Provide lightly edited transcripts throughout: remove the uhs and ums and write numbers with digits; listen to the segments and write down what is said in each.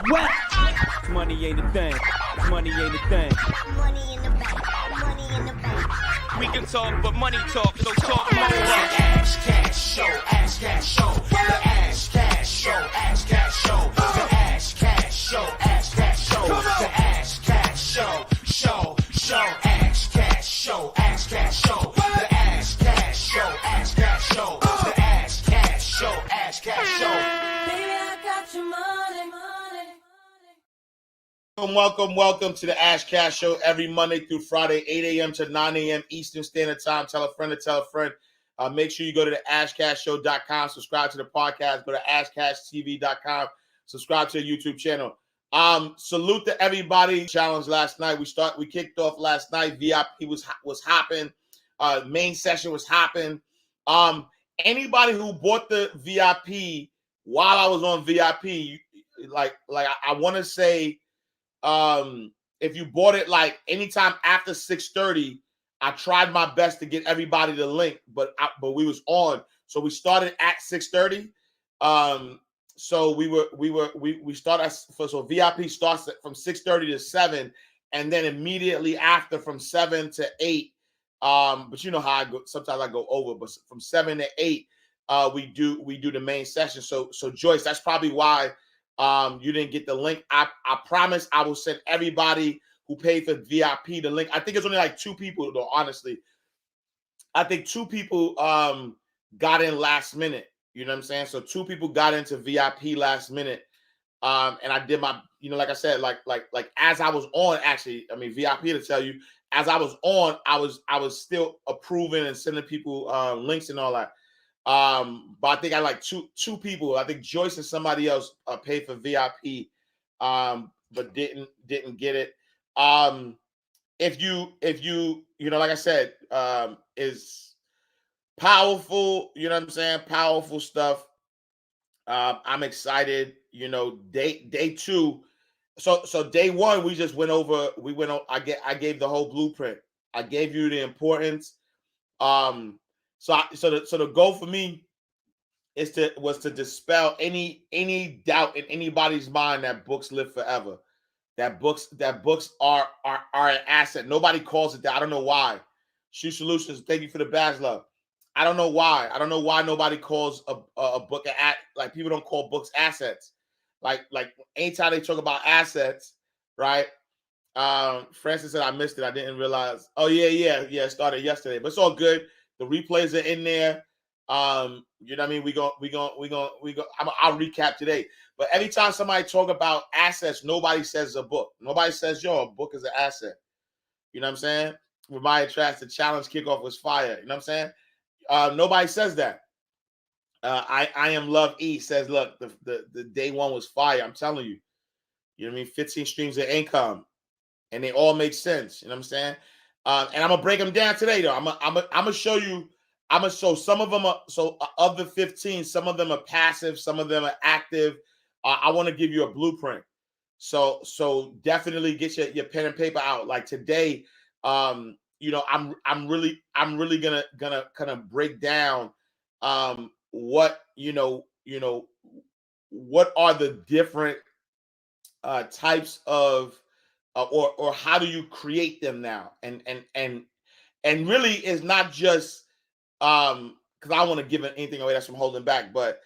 What? Money ain't a thing. Money ain't a thing. Money in the bank. Money in the bank. We can talk, but money talk, so talk more. Ash Cash Show, Ash Cash Show, the Ash Cash Show, Ash Cash Show, the Ash Cash Show, Ash Cash Show, the Ash Cash Show, Ash Cash Show, Ash Cash Show, the Ash Cash Show, Ash Cash Show, the Ash Cash Show, Ash Cash Show. Baby, I got your money. Welcome to the Ash Cash Show every Monday through Friday, 8 a.m. to 9 a.m. Eastern Standard Time. Tell a friend to tell a friend. Make sure you go to the ashcashshow.com, subscribe to the podcast, go to ashcashtv.com, subscribe to the YouTube channel. Salute to everybody. Challenge last night. We kicked off last night. VIP was hopping. Main session was hopping. Anybody who bought the VIP while I was on VIP, I want to say, if you bought it like anytime after 6:30, I tried my best to get everybody the link, but we was on, so we started at 6:30. So we started, so VIP starts from 6:30 to 7, and then immediately after from 7 to 8. But you know how I go. Sometimes I go over, but from 7 to 8, we do the main session. So Joyce, that's probably why you didn't get the link. I promise I will send everybody who paid for VIP the link. I think it's only like 2 people though, honestly. I think 2 people got in last minute. You know what I'm saying? So 2 people got into VIP last minute. And I did my, like I said, like as I was on, actually, I mean VIP to tell you, as I was on, I was still approving and sending people links and all that. But I think I like two people. I think Joyce and somebody else paid for VIP, but didn't get it. If you like I said, is powerful. You know what I'm saying? Powerful stuff. I'm excited. Day 2. So day 1 we just went over. I gave the whole blueprint. I gave you the importance. So the goal for me was to dispel any doubt in anybody's mind that books live forever, that books are an asset. Nobody calls it that. I don't know why. Shoe Solutions, thank you for the badge, love. I don't know why. I don't know why nobody calls a book like people don't call books assets. Like anytime they talk about assets, right? Francis said I missed it. I didn't realize. Oh yeah. It started yesterday, but it's all good. The replays are in there. You know what I mean? We go. I'll recap today. But every time somebody talk about assets, nobody says a book. Nobody says, a book is an asset. You know what I'm saying? Reminder tracks, the challenge kickoff was fire. You know what I'm saying? Nobody says that. I am Love E says, look, the day 1 was fire. I'm telling you. You know what I mean? 15 streams of income. And they all make sense. You know what I'm saying? And I'm gonna break them down today, though. I'm gonna show you. I'm gonna show some of them. Of the 15, some of them are passive, some of them are active. I want to give you a blueprint. So definitely get your pen and paper out. Like today, I'm really gonna kind of break down what what are the different types of or how do you create them now? And really it's not just because I don't want to give anything away that's from holding back, but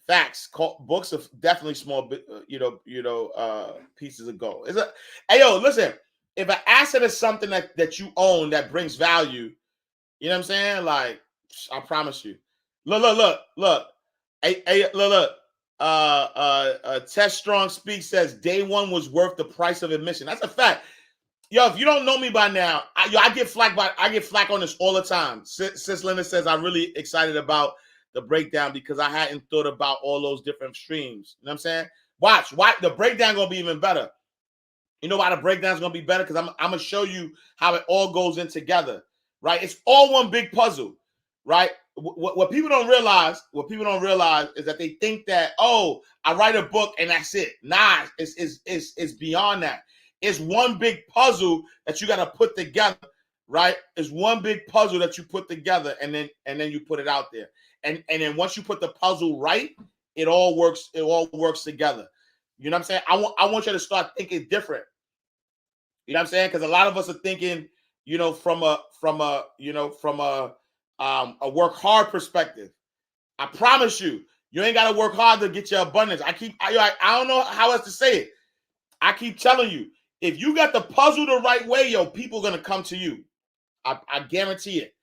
facts. Books are definitely small, pieces of gold. Hey, listen, if an asset is something that you own that brings value, you know what I'm saying? Like, I promise you. Look. Hey, look. Tess Strong Speak says day 1 was worth the price of admission. That's a fact. If you don't know me by now, I get flack on this all the time. Sis Linda says I'm really excited about the breakdown because I hadn't thought about all those different streams. You know what I'm saying? Watch the breakdown gonna be even better. You know why the breakdown's gonna be better? Because I'm gonna show you how it all goes in together. Right? It's all one big puzzle, right? What people don't realize is that they think that, I write a book and that's it. Nah, it's beyond that. It's one big puzzle that you got to put together, right? It's one big puzzle that you put together, and then you put it out there. And then once you put the puzzle right, it all works. It all works together. You know what I'm saying? I want you to start thinking different. You know what I'm saying? Because a lot of us are thinking, from a work hard perspective. I promise you, you ain't got to work hard to get your abundance. I don't know how else to say it. I keep telling you, if you got the puzzle the right way, people are gonna come to you. I guarantee it.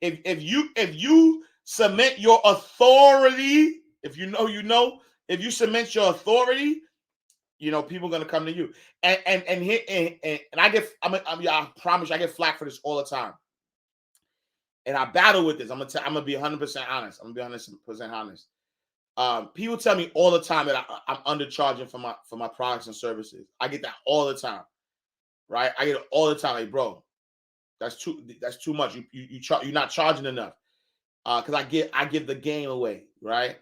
If you cement your authority, if you cement your authority, people are gonna come to you. And I promise you, I get flack for this all the time. And I battle with this. I'm gonna be 100% honest. I'm gonna be 100% honest. People tell me all the time that I'm undercharging for my products and services. I get that all the time, right? I get it all the time. Like, bro, that's too much. You're not charging enough. Because I give the game away, right?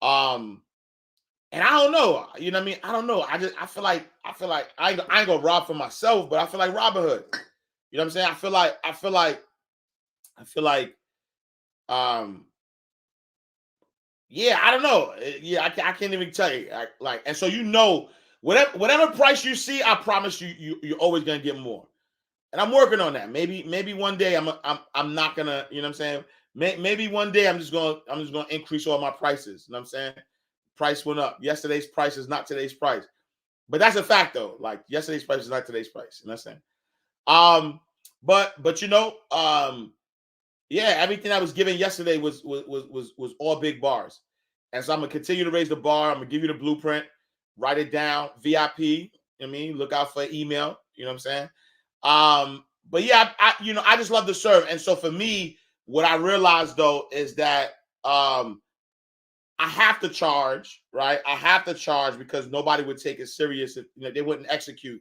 And I don't know. You know what I mean? I don't know. I feel like I ain't gonna rob for myself, but I feel like Robin Hood. You know what I'm saying? I feel like yeah, I don't know. Yeah, I can't even tell you. And so whatever price you see, I promise you're always gonna get more. And I'm working on that. Maybe one day I'm not gonna. You know what I'm saying? Maybe one day I'm just gonna increase all my prices. You know what I'm saying? Price went up. Yesterday's price is not today's price. But that's a fact though. Like yesterday's price is not today's price. You know what I'm saying? But yeah, everything I was given yesterday was all big bars. And so I'm gonna continue to raise the bar. I'm gonna give you the blueprint, write it down, VIP. You know what I mean, look out for an email. You know what I'm saying? But yeah, I just love to serve. And so for me, what I realized though is that I have to charge, right? I have to charge because nobody would take it serious if they wouldn't execute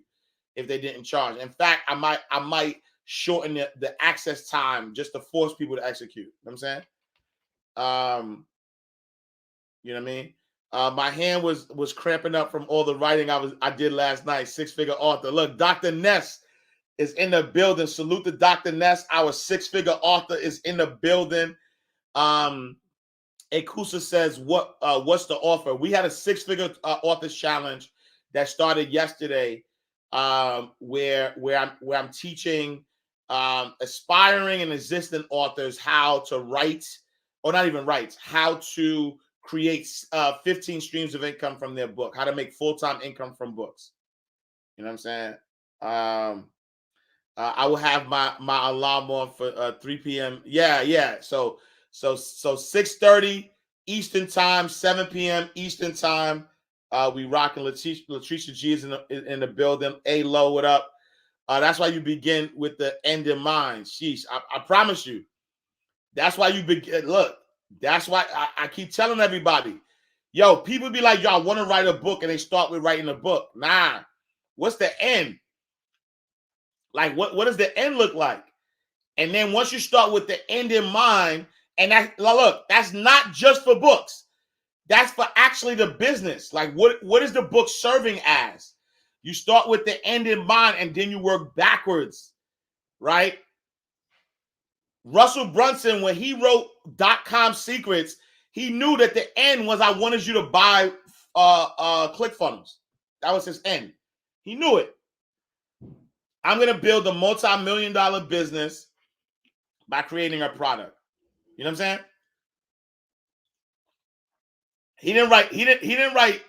if they didn't charge. In fact, I might shorten the access time just to force people to execute. You know what I'm saying? You know what I mean? My hand was cramping up from all the writing I did last night. 6-figure author. Look, Dr. Ness is in the building. Salute to Dr. Ness. Our 6-figure author is in the building. Akusa says, what's the offer? We had a 6-figure authors challenge that started yesterday, where I'm teaching aspiring and existing authors how to write, or not even write, how to create 15 streams of income from their book, how to make full-time income from books. You know what I'm saying? I will have my alarm on for 3 p.m. Yeah. So 6:30 Eastern time, 7 p.m. Eastern time. We rocking. Latricia G is in the building. A Low, what up? That's why you begin with the end in mind. Sheesh, I promise you. That's why you begin. Look, that's why I keep telling everybody, yo, people be like, yo, I want to write a book, and they start with writing a book. Nah, what's the end? Like, what does the end look like? And then once you start with the end in mind, and that's not just for books. That's for actually the business. Like, what is the book serving as? You start with the end in mind, and then you work backwards, right? Russell Brunson, when he wrote .com Secrets, he knew that the end was, I wanted you to buy ClickFunnels. That was his end. He knew it. I'm going to build a multi-million-dollar business by creating a product. You know what I'm saying? He didn't write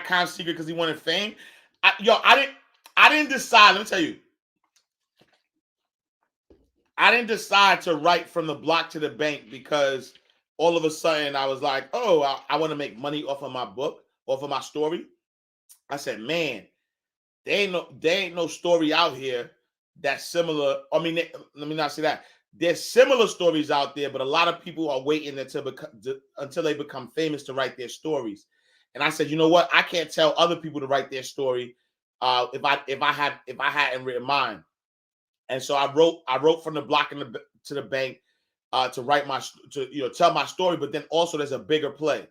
.com Secret because he wanted fame. I didn't decide. Let me tell you. I didn't decide to write From the Block to the Bank because all of a sudden I was like, oh, I want to make money off of my book, off of my story. I said, man, there ain't no story out here that's similar. I mean, let me not say that. There's similar stories out there, but a lot of people are waiting until they become famous to write their stories. And I said, you know what? I can't tell other people to write their story if I hadn't written mine. And so I wrote From the Block to the Bank to tell my story. But then also there's a bigger play,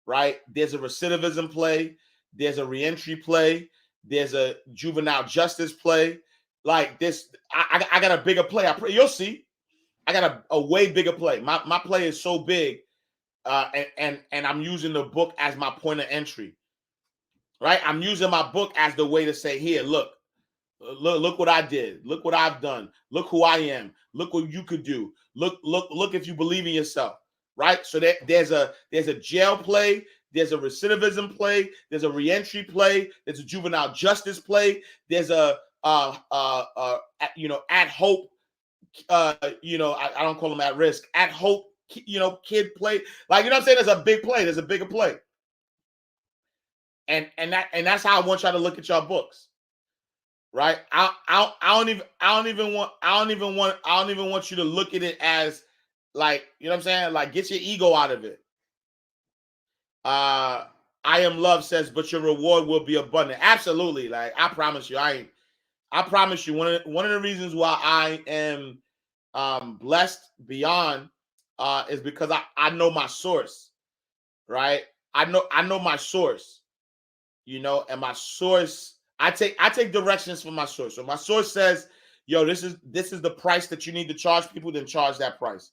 right? There's a recidivism play. There's a reentry play. There's a juvenile justice play. Like this, I got a bigger play. You'll see. I got a way bigger play. My play is so big. and I'm using the book as my point of entry, right? I'm using my book as the way to say, here, look what I did. Look what I've done. Look who I am. Look what you could do. Look if you believe in yourself, right? So there's a jail play, there's a recidivism play, there's a reentry play, there's a juvenile justice play, there's a at hope, I don't call them at risk, at hope, kid play. Like, you know what I'm saying? There's a big play, there's a bigger play. And that's how I want y'all to look at y'all books. Right? I don't even want you to look at it as like, you know what I'm saying? Like, get your ego out of it. I Am Love says, but your reward will be abundant. Absolutely. Like, I promise you, I promise you, one of the reasons why I am blessed beyond is because I know my source, right? I know my source, and my source, I take directions from my source. So my source says, yo, this is the price that you need to charge people, then charge that price.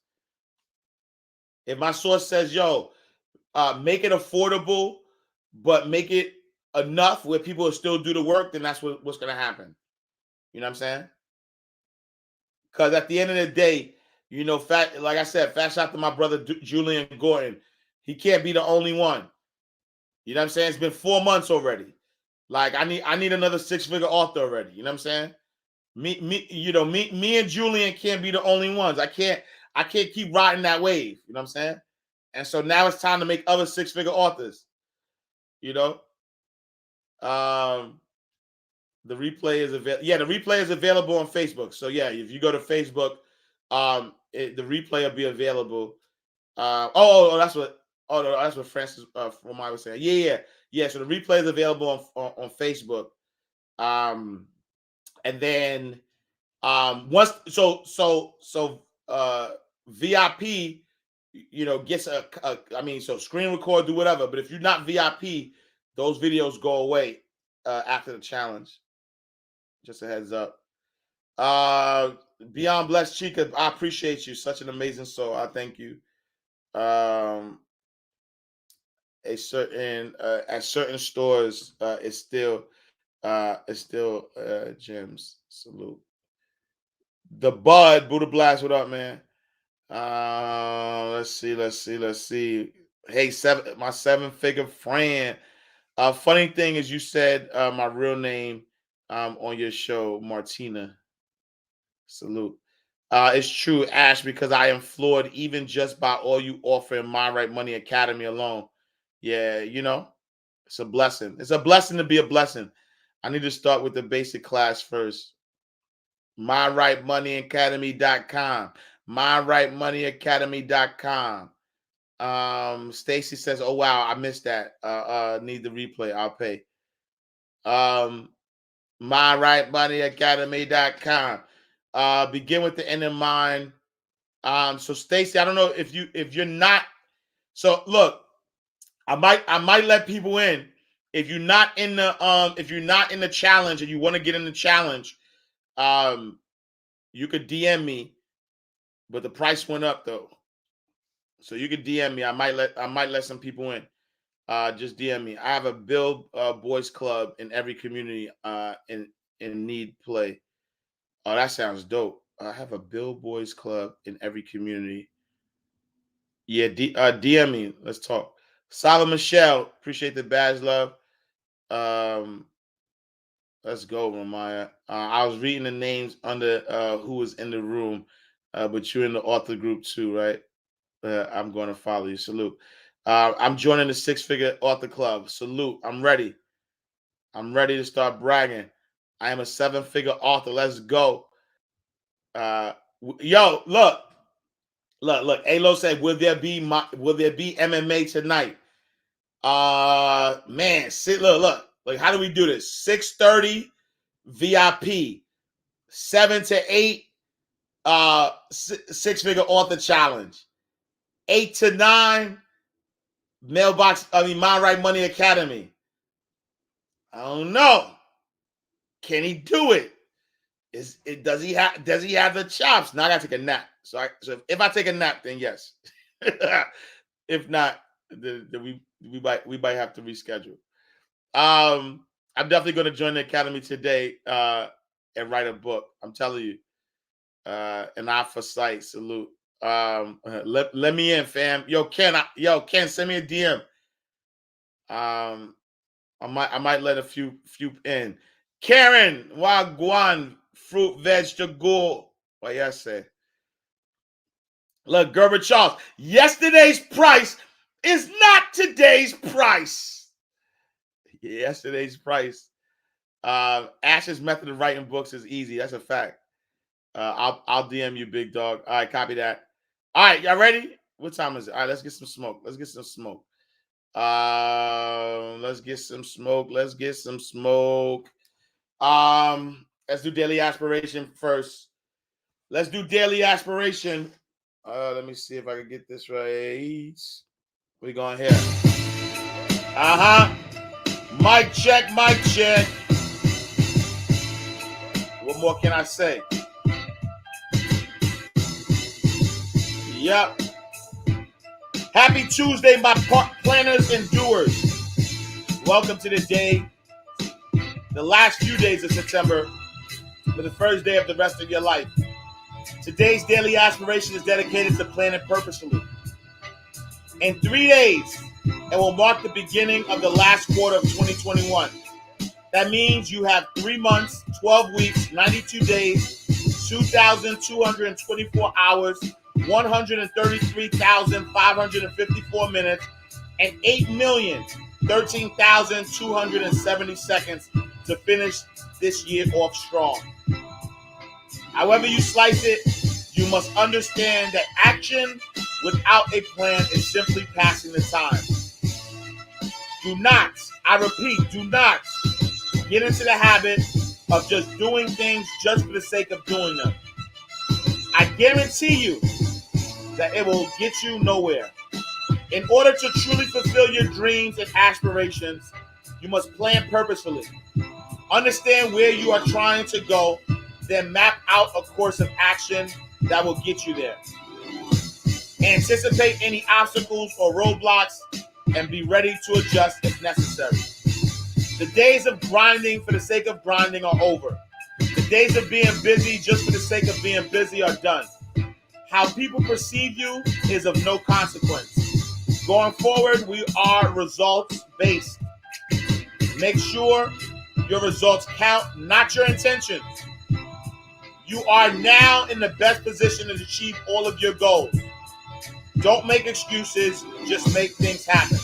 If my source says, yo, make it affordable, but make it enough where people will still do the work, then that's what's going to happen. You know what I'm saying? Because at the end of the day, like I said, fat shout to my brother Julian Gordon. He can't be the only one. You know what I'm saying? It's been 4 months already. Like, I need another 6-figure author already. You know what I'm saying? Me and Julian can't be the only ones. I can't keep riding that wave. You know what I'm saying? And so now it's time to make other 6-figure authors. The replay is available. Yeah, the replay is available on Facebook. So yeah, if you go to Facebook, the replay will be available. That's what Francis from I was saying. Yeah. So the replay is available on Facebook. And then once VIP, gets so screen record, do whatever. But if you're not VIP, those videos go away after the challenge. Just a heads up. Beyond Blessed Chica, I appreciate you. Such an amazing soul. I thank you. At certain stores, it's still gems. Salute. The Bud, Buddha Blast, what up, man? Let's see. Hey, my 7-figure friend. Funny thing is, you said my real name on your show, Martina. Salute. It's true, Ash, because I am floored even just by all you offer in My Right Money Academy alone. Yeah, it's a blessing. It's a blessing to be a blessing. I need to start with the basic class first. MyRightMoneyAcademy.com. MyRightMoneyAcademy.com. Stacy says, oh wow, I missed that. Need the replay. I'll pay. MyRightMoneyAcademy.com. Begin with the end in mind. So Stacy, I don't know if you're not. So look, I might let people in. If you're not in the challenge and you want to get in the challenge, you could DM me, but the price went up though. So you could DM me. I might let some people in. Just DM me. I have a Bill Boys Club in every community in need play. Oh, that sounds dope. I have a Bill Boys Club in every community. Yeah, DM me. Let's talk. Sala Michelle, appreciate the badge, love. Let's go, Ramaya. I was reading the names under who was in the room, but you're in the author group too, right? I'm going to follow you. Salute. I'm joining the 6-figure author club. Salute. I'm ready. I'm ready to start bragging. I am a 7-figure author. Let's go. Yo, look. Alo said, will there be MMA tonight? Man, look. Like, how do we do this? 6:30 VIP, 7 to 8 6-figure author challenge, 8 to 9 My Right Money Academy. I don't know. Can he do it? Does he have the chops? Now I gotta take a nap. So if I take a nap, then yes. If not, we might have to reschedule. I'm definitely going to join the academy today and write a book. I'm telling you. An eye for sight. Salute. Let me in, fam. Yo, Ken, send me a DM. I might let a few in. Karen, wagwan, fruit, vegetable. What you say? Look, Gerber Charles. Yesterday's price is not today's price. Yesterday's price. Ash's method of writing books is easy. That's a fact. I'll DM you, big dog. All right, copy that. All right, y'all ready? What time is it? All right, let's get some smoke. Let's get some smoke. Let's get some smoke. Let's get some smoke. Let's do daily aspiration first. Let's do daily aspiration. Let me see if I can get this right. We going here. Mic check, mic check. What more can I say? Yep. Happy Tuesday, my planners and doers. Welcome to the day, the last few days of September, for the first day of the rest of your life. Today's daily aspiration is dedicated to planning purposefully. In 3 days, it will mark the beginning of the last quarter of 2021. That means you have 3 months, 12 weeks, 92 days, 2,224 hours, 133,554 minutes, and 8,013,270 seconds to finish this year off strong. However you slice it, you must understand that action without a plan is simply passing the time. Do not, I repeat, do not get into the habit of just doing things just for the sake of doing them. I guarantee you that it will get you nowhere. In order to truly fulfill your dreams and aspirations, you must plan purposefully. Understand where you are trying to go, then map out a course of action that will get you there. Anticipate any obstacles or roadblocks and be ready to adjust if necessary. The days of grinding for the sake of grinding are over. The days of being busy just for the sake of being busy are done. How people perceive you is of no consequence. Going forward, we are results-based. Make sure your results count, not your intentions. You are now in the best position to achieve all of your goals. Don't make excuses, just make things happen.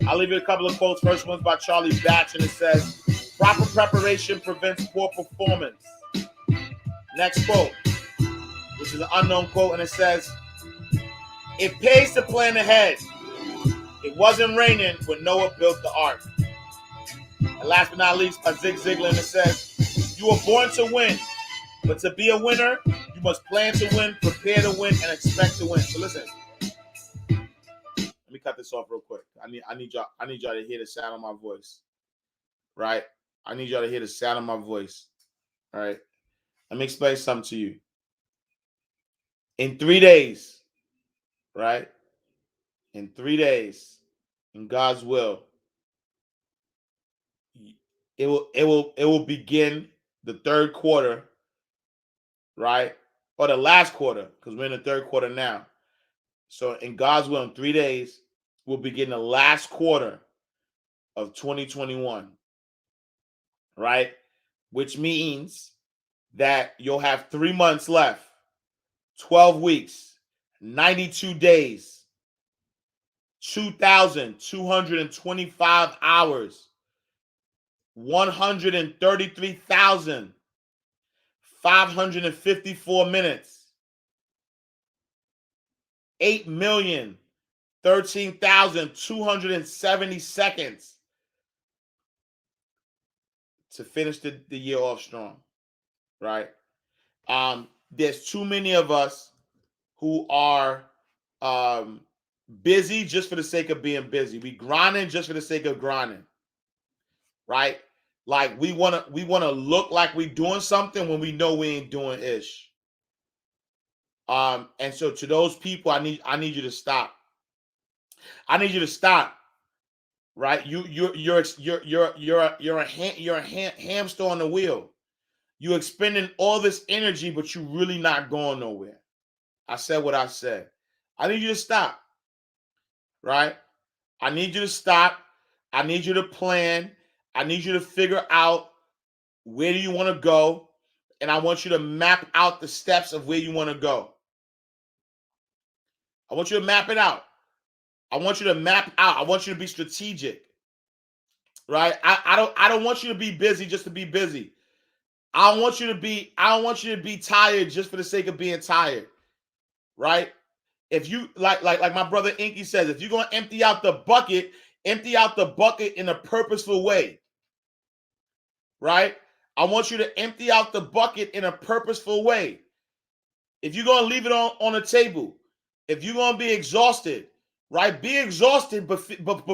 I'll leave you a couple of quotes. First one's by Charlie Batch, and it says, proper preparation prevents poor performance. Next quote, which is an unknown quote, and it says, it pays to plan ahead. It wasn't raining when Noah built the ark. And last but not least, by Zig Ziglar, and it says, you were born to win, but to be a winner, you must plan to win, prepare to win, and expect to win. So listen, let me cut this off real quick. I need y'all to hear the sound of my voice. Right? I need y'all to hear the sound of my voice. All right. Let me explain something to you. In 3 days, right? In 3 days, in God's will, it will begin the third quarter, right? Or the last quarter, because we're in the third quarter now. So in God's will, in 3 days, we'll begin the last quarter of 2021, right? Which means that you'll have 3 months left, 12 weeks, 92 days, 2,225 hours, 133,554 minutes, 8,013,270 seconds to finish the year off strong, right? There's too many of us who are busy just for the sake of being busy. We grinding just for the sake of grinding, right? Like we wanna look like we doing something when we know we ain't doing ish. And so to those people, I need you to stop. I need you to stop. Right? You're a hamster on the wheel. You're expending all this energy, but you're really not going nowhere. I said what I said. I need you to stop. Right? I need you to stop. I need you to plan. I need you to figure out where do you want to go, and I want you to map out the steps of where you want to go. I want you to map it out. I want you to map out. I want you to be strategic. Right? I don't want you to be busy just to be busy. I don't want you to be tired just for the sake of being tired. Right? If you like my brother Inky says, if you're going to empty out the bucket in a purposeful way. Right? I want you to empty out the bucket in a purposeful way. If you're going to leave it on the table, if you're going to be exhausted, right? Be exhausted but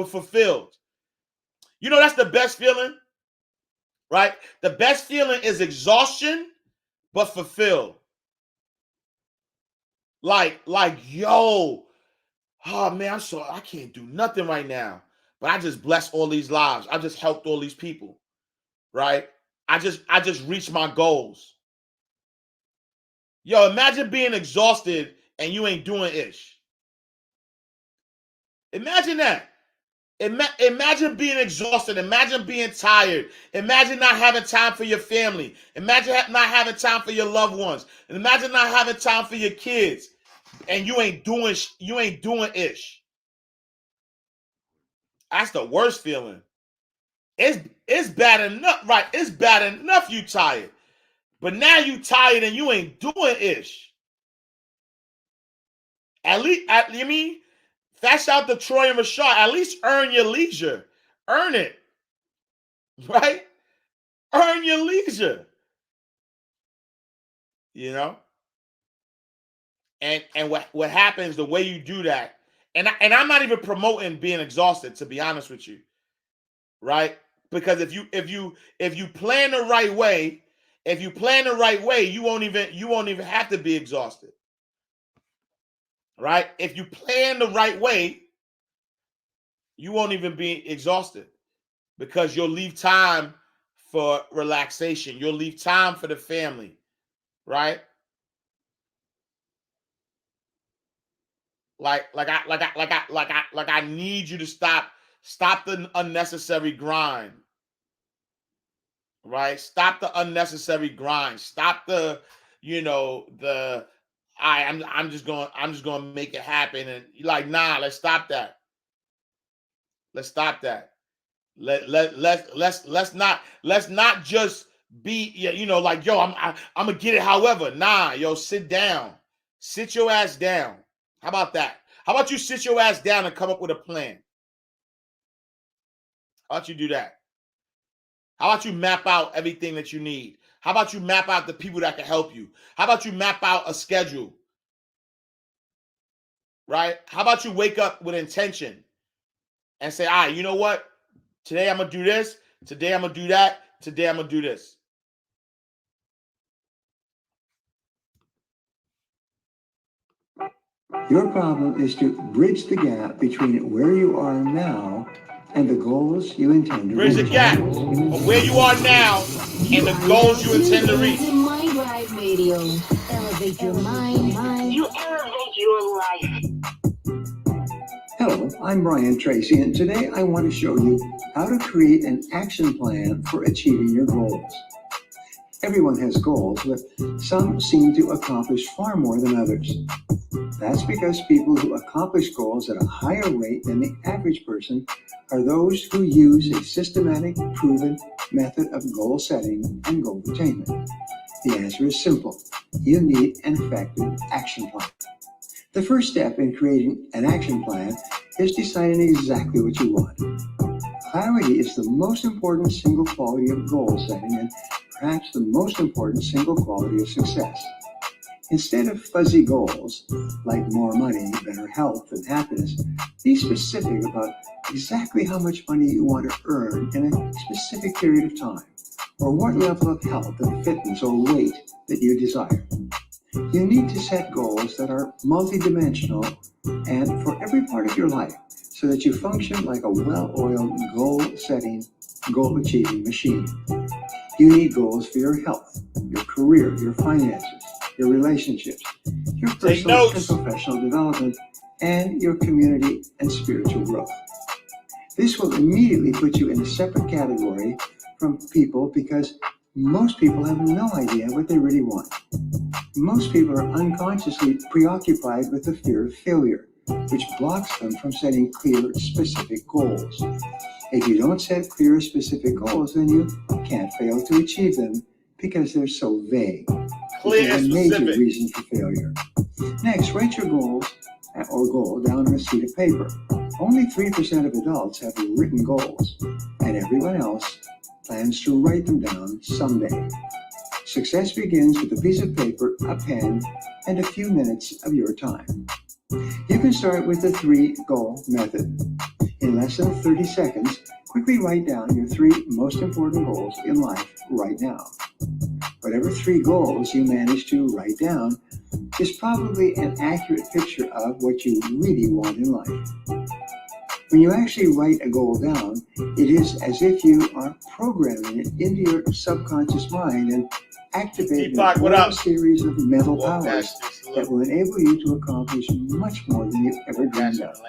fulfilled. You know, that's the best feeling, right? The best feeling is exhaustion but fulfilled. Like, yo, oh man, I can't do nothing right now, but I just blessed all these lives. I just helped all these people, right? I just reached my goals. Yo, imagine being exhausted and you ain't doing ish. Imagine that. Imagine being exhausted. Imagine being tired. Imagine not having time for your family. Imagine not having time for your loved ones. And imagine not having time for your kids. And you ain't doing ish. That's the worst feeling. It's bad enough, right? It's bad enough you tired. But now you tired and you ain't doing ish. That's out to Troy and Rashad. At least earn your leisure. Earn it. Right? Earn your leisure. You know? And what happens, the way you do that, and I'm not even promoting being exhausted, to be honest with you. Right? Because if you plan the right way, you won't even have to be exhausted. Right? If you plan the right way, you won't even be exhausted because you'll leave time for relaxation. You'll leave time for the family, right? I need you to stop the unnecessary grind. Right? Stop the unnecessary grind. Stop the, I'm just gonna make it happen. And you're like, nah, let's stop that. Let's stop that. Let's not just be, like, yo, I'm gonna get it however. Nah, yo, sit down. Sit your ass down. How about that? How about you sit your ass down and come up with a plan? How about you do that? How about you map out everything that you need? How about you map out the people that can help you? How about you map out a schedule? Right? How about you wake up with intention and say, all right, you know what? Today I'm going to do this. Today I'm going to do that. Today I'm going to do this. Your problem is to bridge the gap between where you are now and the goals you intend to reach. Bridge the gap of where you are now and the goals you intend to reach. Mind Drive Radio. Elevate your mind. You elevate your life. Hello, I'm Brian Tracy, and today I want to show you how to create an action plan for achieving your goals. Everyone has goals, but some seem to accomplish far more than others. That's because people who accomplish goals at a higher rate than the average person are those who use a systematic, proven method of goal setting and goal attainment. The answer is simple. You need an effective action plan. The first step in creating an action plan is deciding exactly what you want. Clarity is the most important single quality of goal setting and perhaps the most important single quality of success. Instead of fuzzy goals, like more money, better health, and happiness, be specific about exactly how much money you want to earn in a specific period of time, or what level of health and fitness or weight that you desire. You need to set goals that are multidimensional and for every part of your life so that you function like a well-oiled goal-setting, goal-achieving machine. You need goals for your health, your career, your finances, your relationships, your personal and professional development, and your community and spiritual growth. This will immediately put you in a separate category from people because most people have no idea what they really want. Most people are unconsciously preoccupied with the fear of failure, which blocks them from setting clear, specific goals. If you don't set clear, specific goals, then you can't fail to achieve them because they're so vague. Clear and a major specific. reason for failure. Next, write your goals or goal down on a sheet of paper. Only 3% of adults have written goals, and everyone else plans to write them down someday. Success begins with a piece of paper, a pen, and a few minutes of your time. You can start with the 3-goal method. In less than 30 seconds, quickly write down your 3 most important goals in life right now. Whatever 3 goals you manage to write down is probably an accurate picture of what you really want in life. When you actually write a goal down, it is as if you are programming it into your subconscious mind and activating a whole series of mental powers that will enable you to accomplish much more than you ever dreamed of.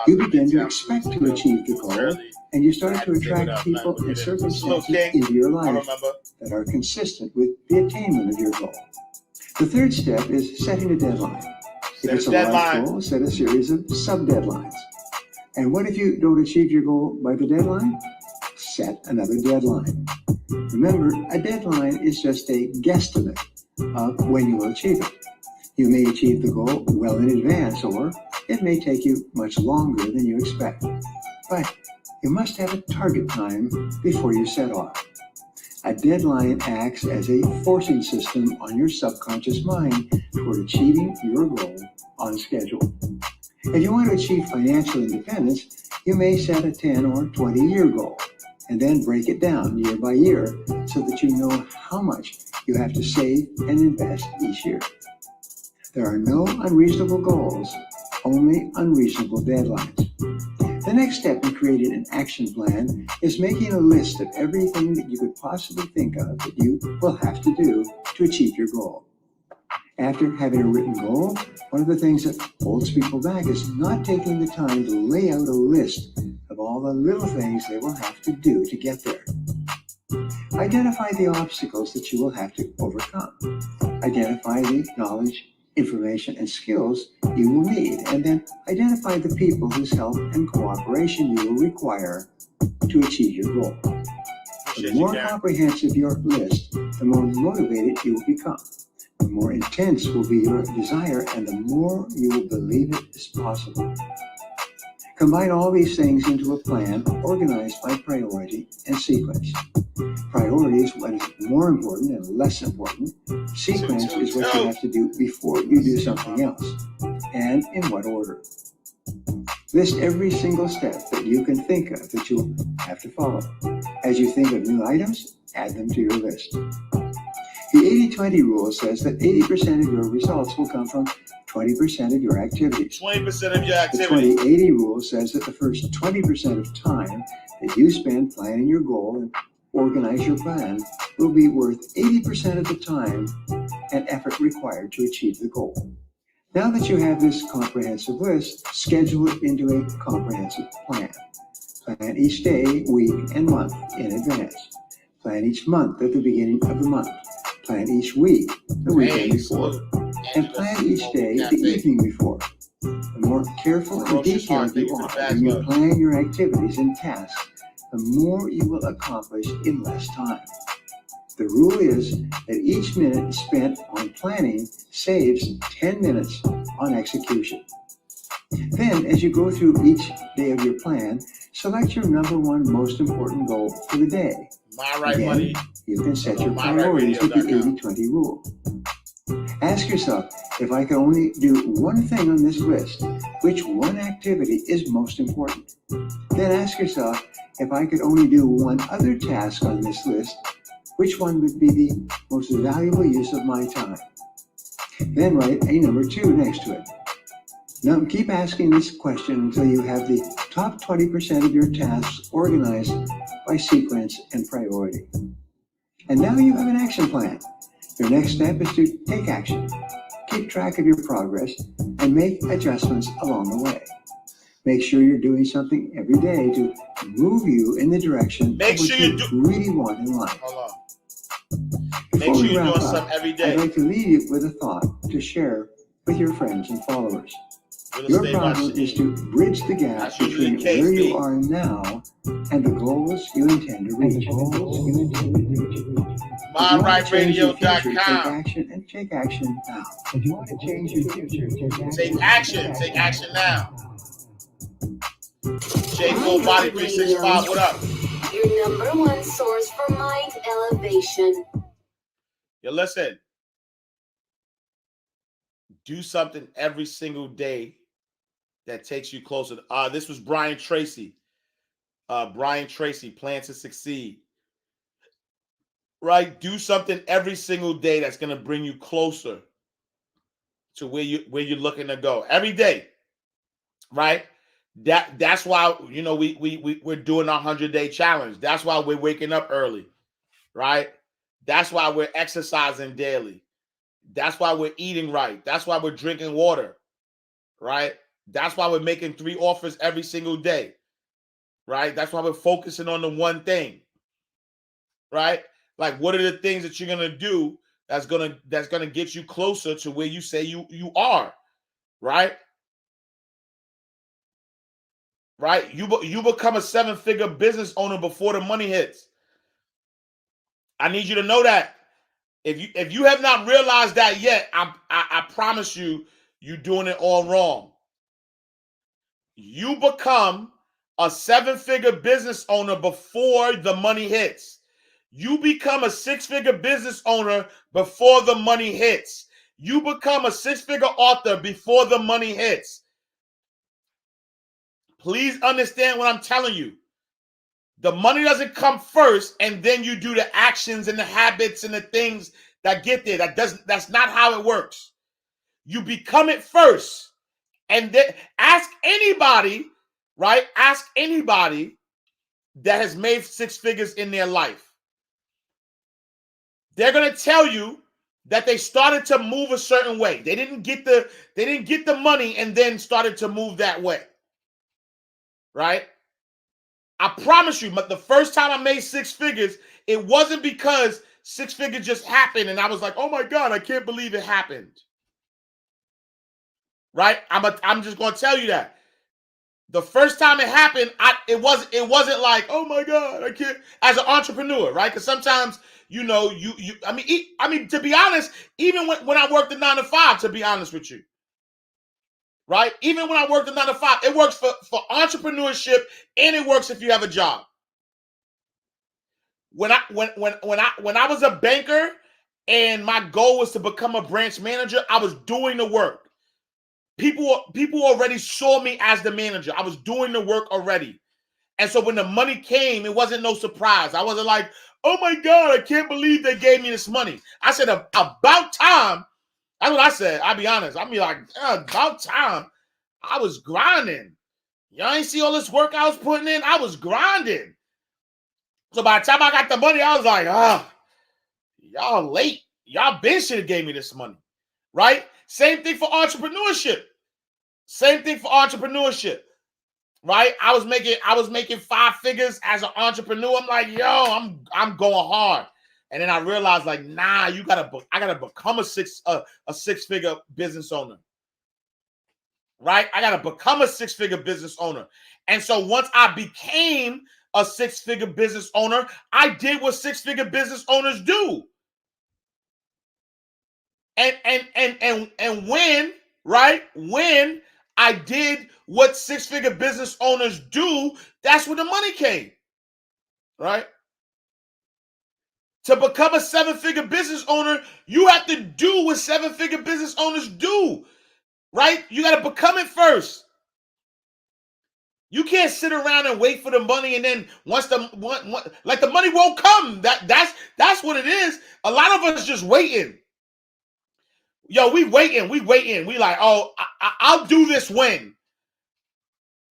You begin to expect to achieve the goal, and you start to attract people and circumstances into your life that are consistent with the attainment of your goal. The third step is setting a deadline. If it's a large goal, set a series of sub-deadlines. And what if you don't achieve your goal by the deadline? Set another deadline. Remember, a deadline is just a guesstimate of when you will achieve it. You may achieve the goal well in advance, or it may take you much longer than you expect. But you must have a target time before you set off. A deadline acts as a forcing system on your subconscious mind toward achieving your goal on schedule. If you want to achieve financial independence, you may set a 10 or 20-year goal and then break it down year by year so that you know how much you have to save and invest each year. There are no unreasonable goals, only unreasonable deadlines. The next step in creating an action plan is making a list of everything that you could possibly think of that you will have to do to achieve your goal. After having a written goal, one of the things that holds people back is not taking the time to lay out a list of all the little things they will have to do to get there. Identify the obstacles that you will have to overcome. Identify the knowledge, information, and skills you will need, and then identify the people whose help and cooperation you will require to achieve your goal. The more comprehensive your list, the more motivated you will become. The more intense will be your desire, and the more you will believe it is possible. Combine all these things into a plan organized by priority and sequence. Priority is what is more important and less important. Sequence is what you have to do before you do something else, and in what order. List every single step that you can think of that you'll have to follow. As you think of new items, add them to your list. The 80-20 rule says that 80% of your results will come from 20% of your activities. 20% of your activities. The 20-80 rule says that the first 20% of time that you spend planning your goal and organize your plan will be worth 80% of the time and effort required to achieve the goal. Now that you have this comprehensive list, schedule it into a comprehensive plan. Plan each day, week, and month in advance. Plan each month at the beginning of the month. Plan each week, the weekend before. And plan each day, the evening before. The more careful and detailed you are when you plan your activities and tasks, the more you will accomplish in less time. The rule is that each minute spent on planning saves 10 minutes on execution. Then, as you go through each day of your plan, select your number one most important goal for the day. Again, you can set your priorities with the 80-20 rule. Ask yourself, if I could only do one thing on this list, which one activity is most important? Then ask yourself, if I could only do one other task on this list, which one would be the most valuable use of my time? Then write a number 2 next to it. Now keep asking this question until you have the top 20% of your tasks organized by sequence and priority. And now you have an action plan. Your next step is to take action, keep track of your progress, and make adjustments along the way. Make sure you're doing something every day to move you in the direction Make of sure what you you really want in life. Hold on. Before Make sure we you're wrap doing up, something every I'd day. like to leave you with a thought to share with your friends and followers. Real Your estate by problem is to Shaheen. bridge the gap That's usually between the case, where B. you are now and the goals you intend to reach. If you want to change your future, take MindRightRadio.com. action and take action now. If you want to change your future, Take action. Take action now. J Full Body 365. What up? Your number one source for mind elevation. Yo, listen. Do something every single day that takes you closer. This was Brian Tracy. Brian Tracy, Plan to Succeed. Right? Do something every single day that's going to bring you closer to where you're looking to go. Every day. Right? That's why, you know, we're doing our 100-day challenge. That's why we're waking up early. Right? That's why we're exercising daily. That's why we're eating right. That's why we're drinking water. Right? That's why we're making 3 offers every single day. Right? That's why we're focusing on the one thing. Right? Like, what are the things that you're gonna do that's gonna get you closer to where you say you are? Right? Right? You become a 7-figure business owner before the money hits. I need you to know that. If you have not realized that yet, I promise you, you're doing it all wrong. You become a 7-figure business owner before the money hits. You become a 6-figure business owner before the money hits. You become a 6-figure author before the money hits. Please understand what I'm telling you. The money doesn't come first, and then you do the actions and the habits and the things that get there. That's not how it works. You become it first, and then ask anybody, right? Ask anybody that has made 6 figures in their life. They're gonna tell you that they started to move a certain way. They didn't get the money and then started to move that way. Right? I promise you, but the first time I made 6 figures, it wasn't because 6 figures just happened and I was like, oh my God, I can't believe it happened. Right? I'm just gonna tell you that. The first time it happened, it wasn't like, oh my God, I can't, as an entrepreneur, right? Because sometimes, you know, I mean, to be honest, even when I worked the 9 to 5, to be honest with you, right? Even when I worked the 9 to 5, it works for entrepreneurship, and it works if you have a job. When I was a banker and my goal was to become a branch manager, I was doing the work. People already saw me as the manager. I was doing the work already. And so when the money came, it wasn't no surprise. I wasn't like, oh my God, I can't believe they gave me this money. I said, about time. That's what I said. I'll be honest. I'll be like, about time. I was grinding. Y'all ain't see all this work I was putting in? I was grinding. So by the time I got the money, I was like, y'all late. Y'all been should have gave me this money. Right? Same thing for entrepreneurship. Right? I was making 5 figures as an entrepreneur. I'm like, yo, I'm going hard. And then I realized, like, nah, I gotta become a 6-figure business owner. Right? I gotta become a 6-figure business owner. And so once I became a 6-figure business owner, I did what 6-figure business owners do. And when I did what 6-figure business owners do, that's where the money came. Right? To become a 7-figure business owner, you have to do what 7-figure business owners do. Right? You got to become it first. You can't sit around and wait for the money, and then once the money won't come. That's what it is. A lot of us just waiting. Yo, we waiting. We like, oh, I'll do this when.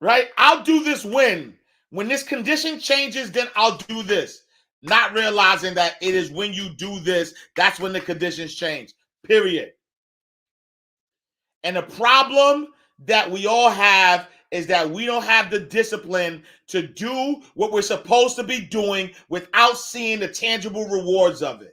Right? I'll do this when. When this condition changes, then I'll do this. Not realizing that it is when you do this, that's when the conditions change. Period. And the problem that we all have is that we don't have the discipline to do what we're supposed to be doing without seeing the tangible rewards of it.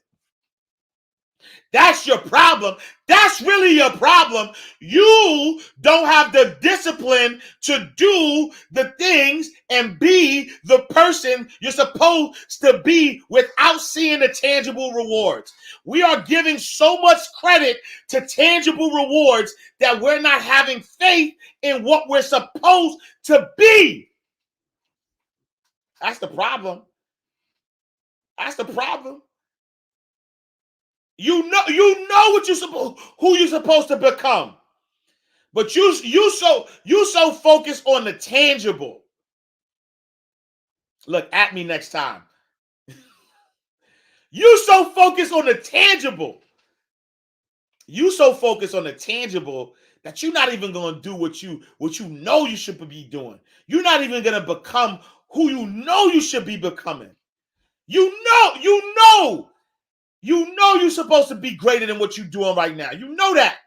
That's your problem. That's really your problem. You don't have the discipline to do the things and be the person you're supposed to be without seeing the tangible rewards. We are giving so much credit to tangible rewards that we're not having faith in what we're supposed to be. That's the problem. That's the problem. You know what who you're supposed to become, but you so focused on the tangible. Look at me next time. You so focused on the tangible. You so focused on the tangible that you're not even going to do what you know you should be doing. You're not even going to become who you know you should be becoming. You know you're supposed to be greater than what you're doing right now. You know that.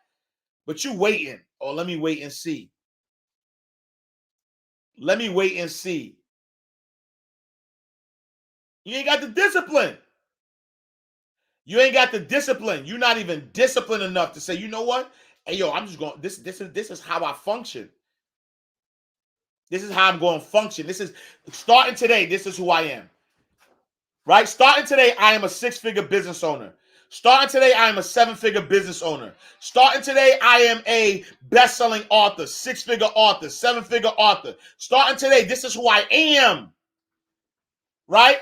But you waiting. Oh, let me wait and see. Let me wait and see. You ain't got the discipline. You ain't got the discipline. You're not even disciplined enough to say, you know what? Hey, yo, I'm just going, this is how I function. This is how I'm going to function. This is, starting today, this is who I am. Right? Starting today, I am a 6-figure business owner. Starting today, I am a 7-figure business owner. Starting today, I am a best-selling author, 6-figure author, 7-figure author. Starting today, this is who I am. Right?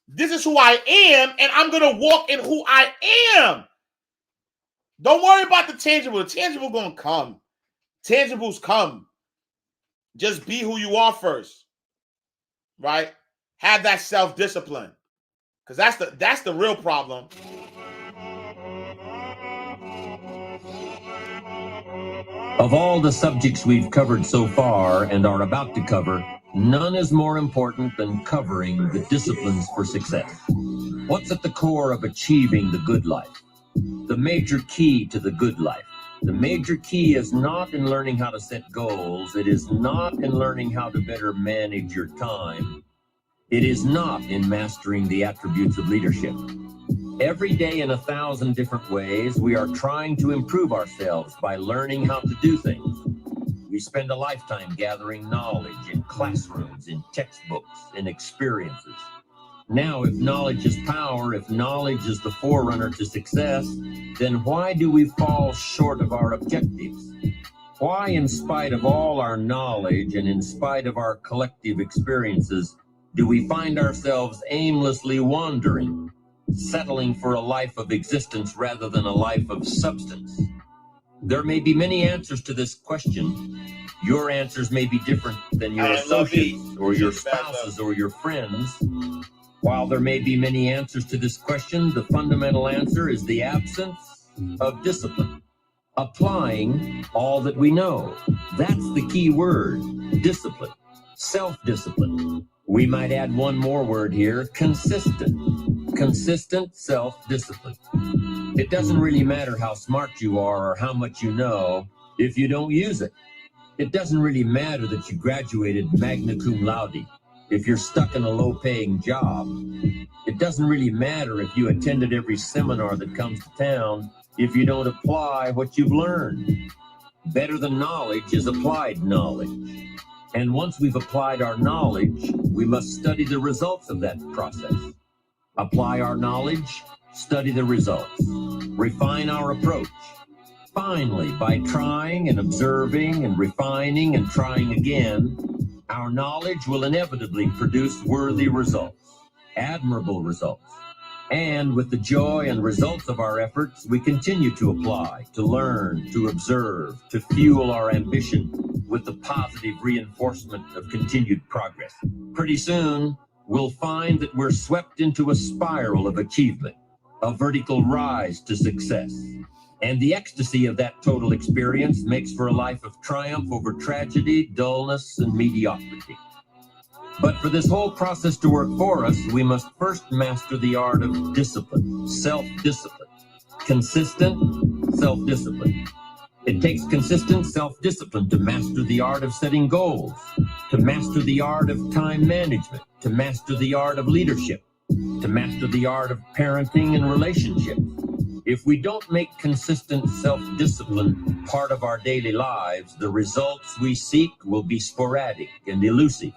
This is who I am, and I'm going to walk in who I am. Don't worry about the tangible. The tangible going to come. Tangibles come. Just be who you are first. Right? Have that self-discipline. Because that's the real problem. Of all the subjects we've covered so far and are about to cover, none is more important than covering the disciplines for success. What's at the core of achieving the good life? The major key to the good life. The major key is not in learning how to set goals. It is not in learning how to better manage your time. It is not in mastering the attributes of leadership. Every day in 1,000 different ways, we are trying to improve ourselves by learning how to do things. We spend a lifetime gathering knowledge in classrooms, in textbooks, in experiences. Now, if knowledge is power, if knowledge is the forerunner to success, then why do we fall short of our objectives? Why, in spite of all our knowledge and in spite of our collective experiences, do we find ourselves aimlessly wandering, settling for a life of existence rather than a life of substance? There may be many answers to this question. Your answers may be different than your associates or your spouses or your friends. While there may be many answers to this question, the fundamental answer is the absence of discipline. Applying all that we know. That's the key word, discipline, self-discipline. We might add one more word here, consistent. Consistent self-discipline. It doesn't really matter how smart you are or how much you know if you don't use it. It doesn't really matter that you graduated magna cum laude if you're stuck in a low-paying job. It doesn't really matter if you attended every seminar that comes to town if you don't apply what you've learned. Better than knowledge is applied knowledge. And once we've applied our knowledge, we must study the results of that process. Apply our knowledge, study the results, refine our approach. Finally, by trying and observing and refining and trying again, our knowledge will inevitably produce worthy results, admirable results. And with the joy and results of our efforts, we continue to apply, to learn, to observe, to fuel our ambition with the positive reinforcement of continued progress. Pretty soon, we'll find that we're swept into a spiral of achievement, a vertical rise to success. And the ecstasy of that total experience makes for a life of triumph over tragedy, dullness, and mediocrity. But for this whole process to work for us, we must first master the art of discipline, self-discipline, consistent self-discipline. It takes consistent self-discipline to master the art of setting goals, to master the art of time management, to master the art of leadership, to master the art of parenting and relationships. If we don't make consistent self-discipline part of our daily lives, the results we seek will be sporadic and elusive.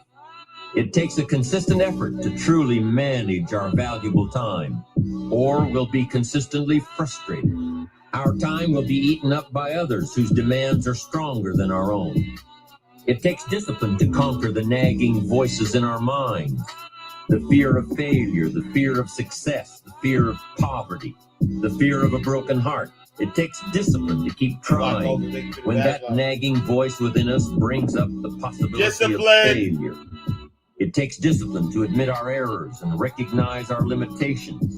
It takes a consistent effort to truly manage our valuable time, or we'll be consistently frustrated. Our time will be eaten up by others whose demands are stronger than our own. It takes discipline to conquer the nagging voices in our minds, the fear of failure, the fear of success, the fear of poverty, the fear of a broken heart. It takes discipline to keep trying when that nagging voice within us brings up the possibility of failure. It takes discipline to admit our errors and recognize our limitations.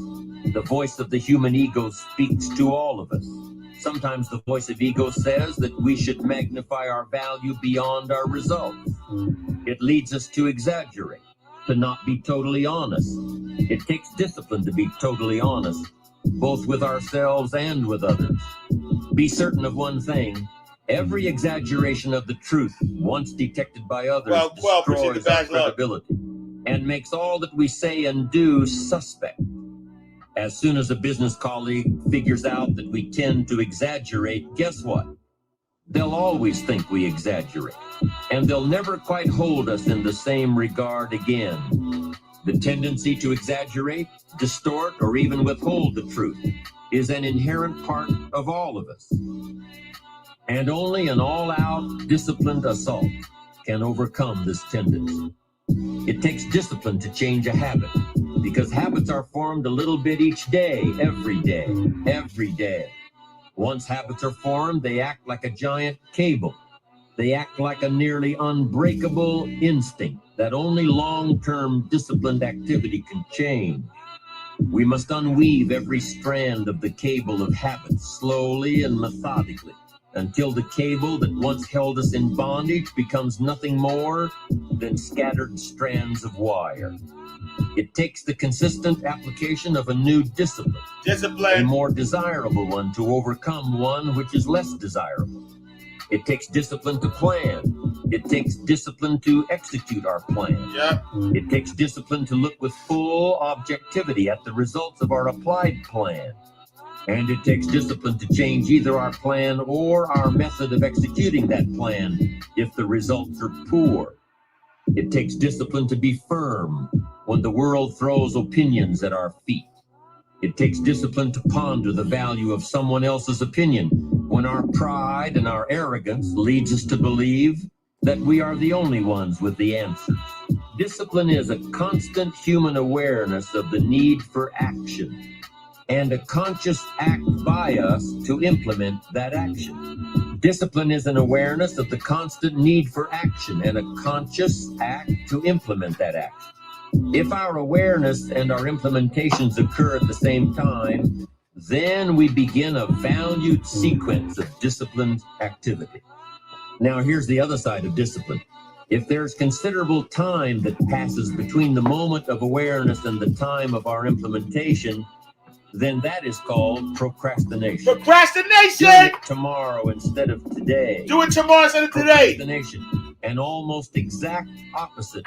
The voice of the human ego speaks to all of us. Sometimes the voice of ego says that we should magnify our value beyond our results. It leads us to exaggerate, to not be totally honest. It takes discipline to be totally honest, both with ourselves and with others. Be certain of one thing: every exaggeration of the truth, once detected by others, destroys our credibility and makes all that we say and do suspect. As soon as a business colleague figures out that we tend to exaggerate, guess what? They'll always think we exaggerate, and they'll never quite hold us in the same regard again. The tendency to exaggerate, distort, or even withhold the truth is an inherent part of all of us. And only an all-out, disciplined assault can overcome this tendency. It takes discipline to change a habit, because habits are formed a little bit each day, every day, every day. Once habits are formed, they act like a giant cable. They act like a nearly unbreakable instinct that only long-term disciplined activity can change. We must unweave every strand of the cable of habits slowly and methodically, until the cable that once held us in bondage becomes nothing more than scattered strands of wire. It takes the consistent application of a new discipline, a more desirable one, to overcome one which is less desirable. It takes discipline to plan. It takes discipline to execute our plan. It takes discipline to look with full objectivity at the results of our applied plan. And it takes discipline to change either our plan or our method of executing that plan if the results are poor. It takes discipline to be firm when the world throws opinions at our feet. It takes discipline to ponder the value of someone else's opinion when our pride and our arrogance leads us to believe that we are the only ones with the answers. Discipline is a constant human awareness of the need for action, and a conscious act by us to implement that action. Discipline is an awareness of the constant need for action and a conscious act to implement that action. If our awareness and our implementations occur at the same time, then we begin a valued sequence of disciplined activity. Now, here's the other side of discipline. If there's considerable time that passes between the moment of awareness and the time of our implementation, then that is called procrastination. Procrastination! Do it tomorrow instead of today. Do it tomorrow instead of today. Procrastination, an almost exact opposite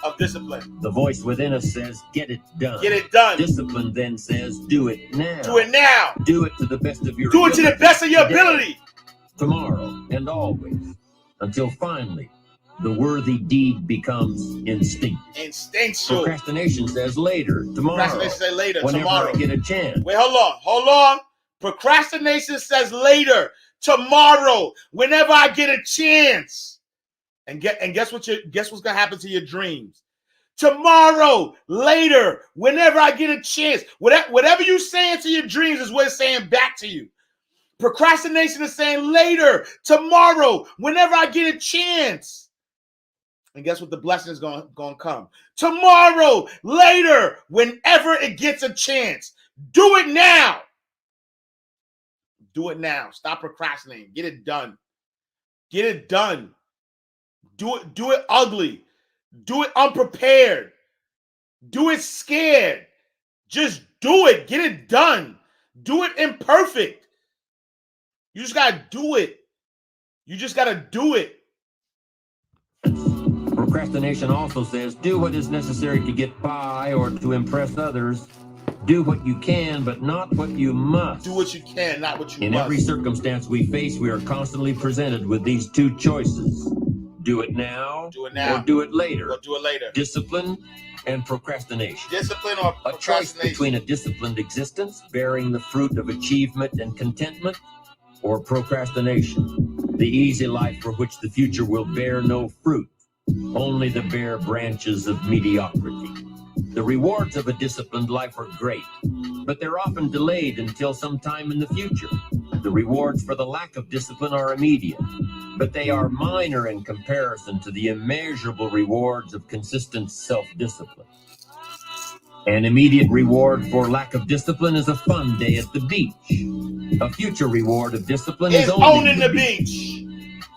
of discipline. The voice within us says, get it done. Get it done. Discipline then says, do it now. Do it now. Do it to the best of your ability. Do it to the best of your ability. Tomorrow and always, until finally the worthy deed becomes instinctual. Procrastination says later, tomorrow. Procrastination says later, whenever tomorrow. I get a chance. Wait, hold on. Procrastination says later, tomorrow, whenever I get a chance. And guess what's gonna happen to your dreams? Tomorrow, later, whenever I get a chance. Whatever you saying to your dreams is what it's saying back to you. Procrastination is saying later, tomorrow, whenever I get a chance. And guess what? The blessing is going to come. Tomorrow, later, whenever it gets a chance. Do it now. Do it now. Stop procrastinating. Get it done. Get it done. Do it ugly. Do it unprepared. Do it scared. Just do it. Get it done. Do it imperfect. You just got to do it. You just got to do it. Procrastination also says, do what is necessary to get by or to impress others. Do what you can, but not what you must. Do what you can, not what you In must. every circumstance we face, we are constantly presented with these two choices. Do it now, or do it later. Or do it later. Discipline and procrastination. Discipline or A choice procrastination. between a disciplined existence, bearing the fruit of achievement and contentment, or procrastination, the easy life for which the future will bear no fruit, only the bare branches of mediocrity. The rewards of a disciplined life are great, but they're often delayed until some time in the future. The rewards for the lack of discipline are immediate, but they are minor in comparison to the immeasurable rewards of consistent self-discipline. An immediate reward for lack of discipline is a fun day at the beach. A future reward of discipline is owning the beach.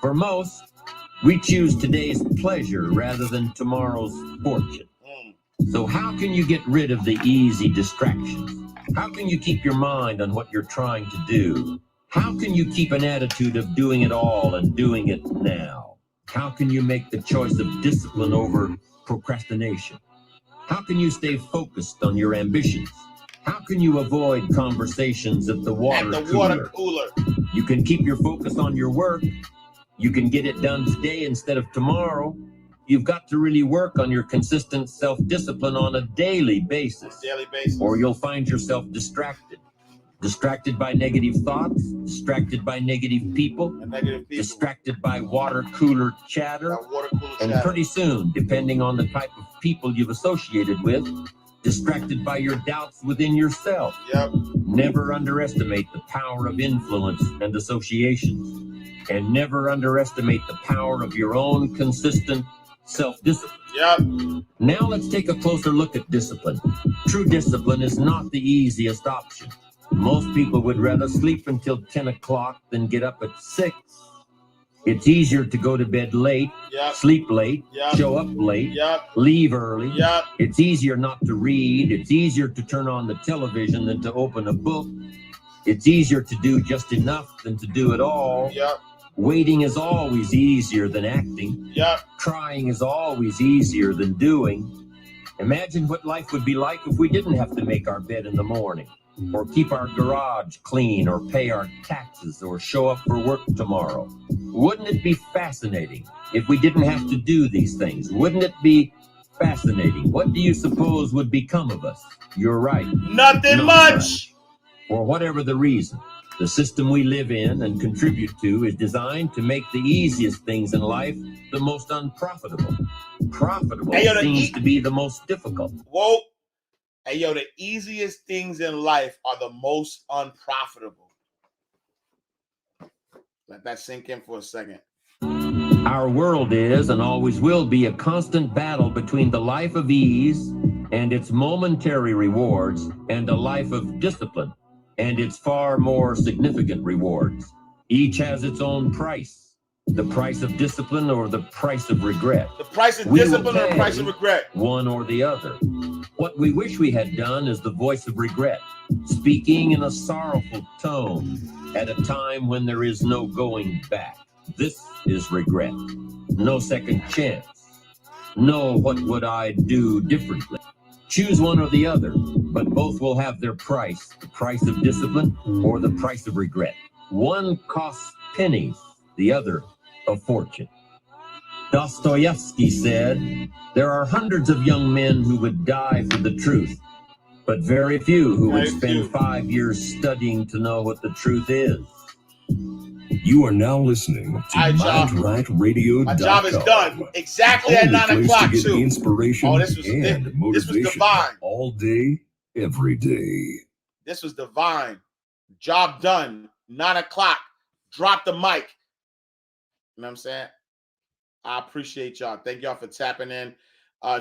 For most, we choose today's pleasure rather than tomorrow's fortune. So how can you get rid of the easy distractions? How can you keep your mind on what you're trying to do? How can you keep an attitude of doing it all and doing it now? How can you make the choice of discipline over procrastination? How can you stay focused on your ambitions? How can you avoid conversations at the water cooler? You can keep your focus on your work. You can get it done today instead of tomorrow. You've got to really work on your consistent self-discipline on a daily basis. Or you'll find yourself distracted. Distracted by negative thoughts, distracted by negative people, distracted by water cooler chatter, and pretty soon, depending on the type of people you've associated with, distracted by your doubts within yourself. Never underestimate the power of influence and associations, and never underestimate the power of your own consistent self-discipline. Now let's take a closer look at discipline. True discipline is not the easiest option. Most people would rather sleep until 10 o'clock than get up at 6. It's easier to go to bed late, sleep late, show up late, leave early. It's easier not to read. It's easier to turn on the television than to open a book. It's easier to do just enough than to do it all. Waiting is always easier than acting. Trying is always easier than doing. Imagine what life would be like if we didn't have to make our bed in the morning, or keep our garage clean, or pay our taxes, or show up for work tomorrow. Wouldn't it be fascinating if we didn't have to do these things? Wouldn't it be fascinating? What do you suppose would become of us? You're right. Nothing much. For whatever the reason, the system we live in and contribute to is designed to make the easiest things in life the most unprofitable. Profitable seems to be the most difficult. Whoa. Hey, yo, the easiest things in life are the most unprofitable. Let that sink in for a second. Our world is and always will be a constant battle between the life of ease and its momentary rewards and a life of discipline and its far more significant rewards. Each has its own price. The price of discipline or the price of regret. The price of discipline or the price of regret. One or the other. What we wish we had done is the voice of regret, speaking in a sorrowful tone at a time when there is no going back. This is regret. No second chance. No, what would I do differently? Choose one or the other, but both will have their price, the price of discipline or the price of regret. One costs pennies, the other a fortune. Dostoevsky said, there are hundreds of young men who would die for the truth, but very few who would spend 5 years studying to know what the truth is. You are now listening to MindRightRadio.com. My job is done. Exactly at 9 o'clock, to get too. Inspiration This was divine. all day, every day. This was divine. Job done. 9 o'clock. Drop the mic. You know what I'm saying? I appreciate y'all. Thank y'all for tapping in.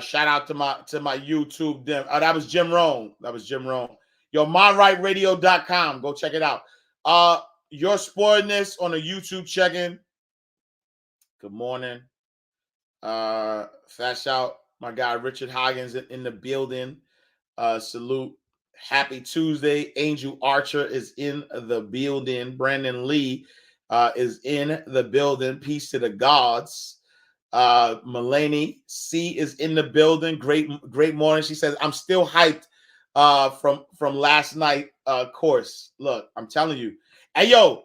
Shout out to my YouTube. That was Jim Rohn. Yo, MindRightRadio.com. Go check it out. Your Spoiledness on a YouTube check-in. Good morning. Fat shout, my guy Richard Hoggins in the building. Salute. Happy Tuesday. Angel Archer is in the building. Brandon Lee is in the building. Peace to the gods. Mulaney C is in the building. Great morning. She says, I'm still hyped from last night course. Look, I'm telling you. Hey yo,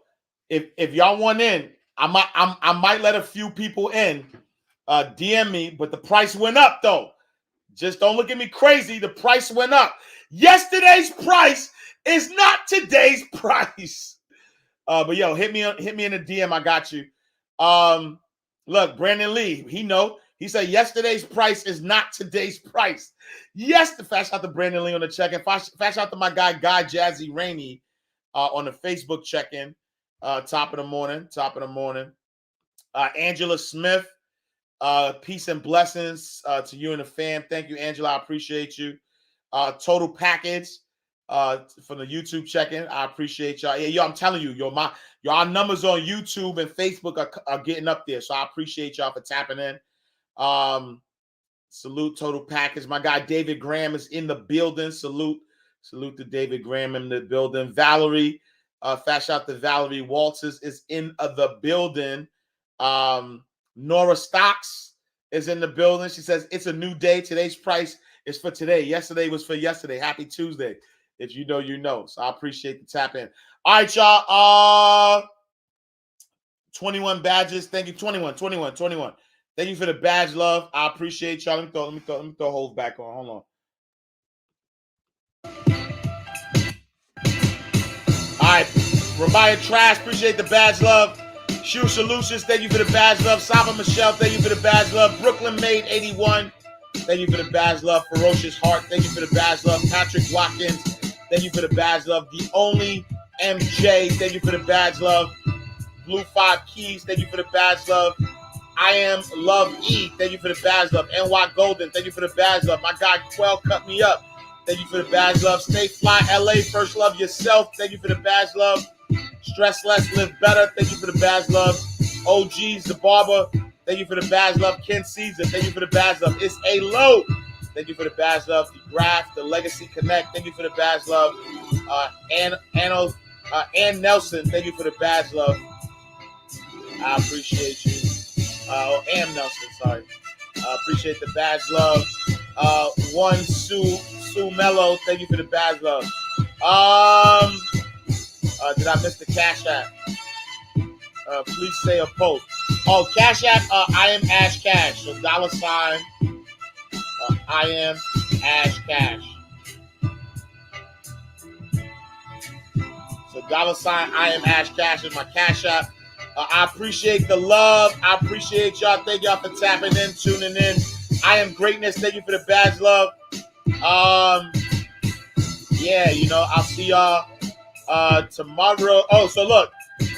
if y'all want in, I might let a few people in. DM me, but the price went up though. Just don't look at me crazy. The price went up. Yesterday's price is not today's price. But yo, hit me in the DM. I got you. Look, Brandon Lee, he said yesterday's price is not today's price. Yes, the fast out to Brandon Lee on the check-in. Fast out to my guy Jazzy Rainey on the Facebook check-in. Top of the morning. Angela Smith. Peace and blessings to you and the fam. Thank you, Angela. I appreciate you. Total package from the YouTube check-in. I appreciate y'all. Yeah, yo, I'm telling you, y'all numbers on YouTube and Facebook are getting up there. So I appreciate y'all for tapping in. Salute Total Package. My guy David Graham is in the building. Salute to David Graham in the building. Valerie, fast shout to Valerie Walters is in the building. Nora Stocks is in the building. She says, it's a new day. Today's price is for today. Yesterday was for yesterday. Happy Tuesday. If you know, you know. So I appreciate the tap in. All right, y'all. 21 badges. Thank you. 21. Thank you for the badge love. I appreciate y'all. Let me throw Hove back on. Hold on. All right. Ramaya Trash, appreciate the badge love. Shoe Solutions, thank you for the badge love. Saba Michelle, thank you for the badge love. Brooklyn Made 81, thank you for the badge love. Ferocious Heart, thank you for the badge love. Patrick Watkins, thank you for the badge love. The Only MJ, thank you for the badge love. Blue 5 Keys, thank you for the badge love. I Am Love E, thank you for the badge love. NY Golden, thank you for the badge love. My guy Quell Cut Me Up, thank you for the badge love. Stay Fly LA, First Love Yourself, thank you for the badge love. Stress Less, Live Better, thank you for the badge love. OGs, The Barber, thank you for the badge love. Ken Caesar, thank you for the badge love. It's A Low, thank you for the badge love. The Graph, The Legacy Connect, thank you for the badge love. Ann Nelson, thank you for the badge love. I appreciate you. Ann Nelson, sorry. I appreciate the badge love. One Sue Mello, thank you for the badge love. Did I miss the Cash App? Please say a post. Oh, Cash App, I am Ash Cash. So $, I am Ash Cash. So $, I am Ash Cash is my Cash App. I appreciate the love. I appreciate y'all. Thank y'all for tapping in, tuning in. I Am Greatness. Thank you for the badge love. Yeah, I'll see y'all tomorrow. Oh, so look,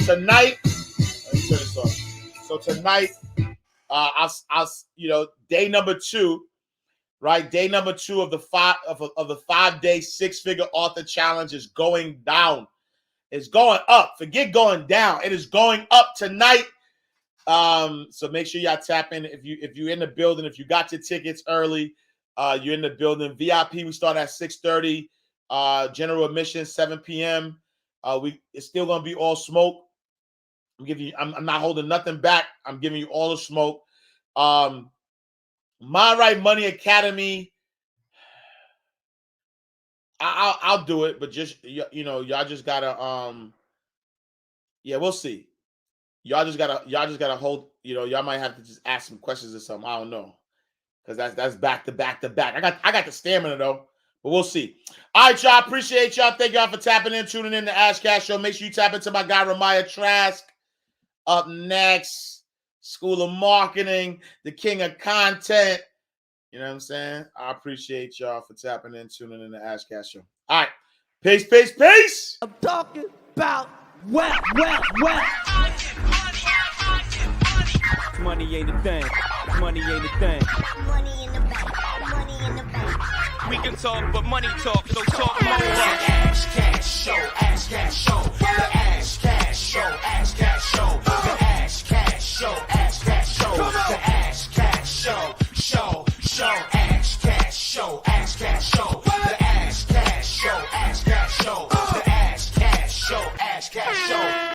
tonight. Let me turn this off. So tonight, I'll day number 2, right? Day number 2 of the 5-day 6-figure author challenge is going down. It's going up. Forget going down. It is going up tonight. So make sure y'all tap in. If you're in the building, if you got your tickets early, you're in the building. VIP, we start at 6:30. General admission 7 p.m. It's still gonna be all smoke. I'm not holding nothing back. I'm giving you all the smoke. My Right Money Academy. I'll do it, but just y'all just gotta yeah, we'll see. Y'all just gotta hold. Y'all might have to just ask some questions or something. I don't know, because that's back to back to back. I got the stamina though. But we'll see. All right, y'all. Appreciate y'all. Thank y'all for tapping in, tuning in to Ash Cash Show. Make sure you tap into my guy, Ramaya Trask. Up next, School of Marketing, the king of content. You know what I'm saying? I appreciate y'all for tapping in, tuning in to Ash Cash Show. All right. Peace, peace, peace. I'm talking about well. Money ain't a thing. Money ain't a thing. Money in the bank. Money in the bank. We can talk, but money talk, so talk more. Ash Cash Show, Ash Cash Show, the Ash Cash Show. Cash Show. The Ash Cash Show, Ash Cash Show. The Ash Cash Show, Ash Cash Show.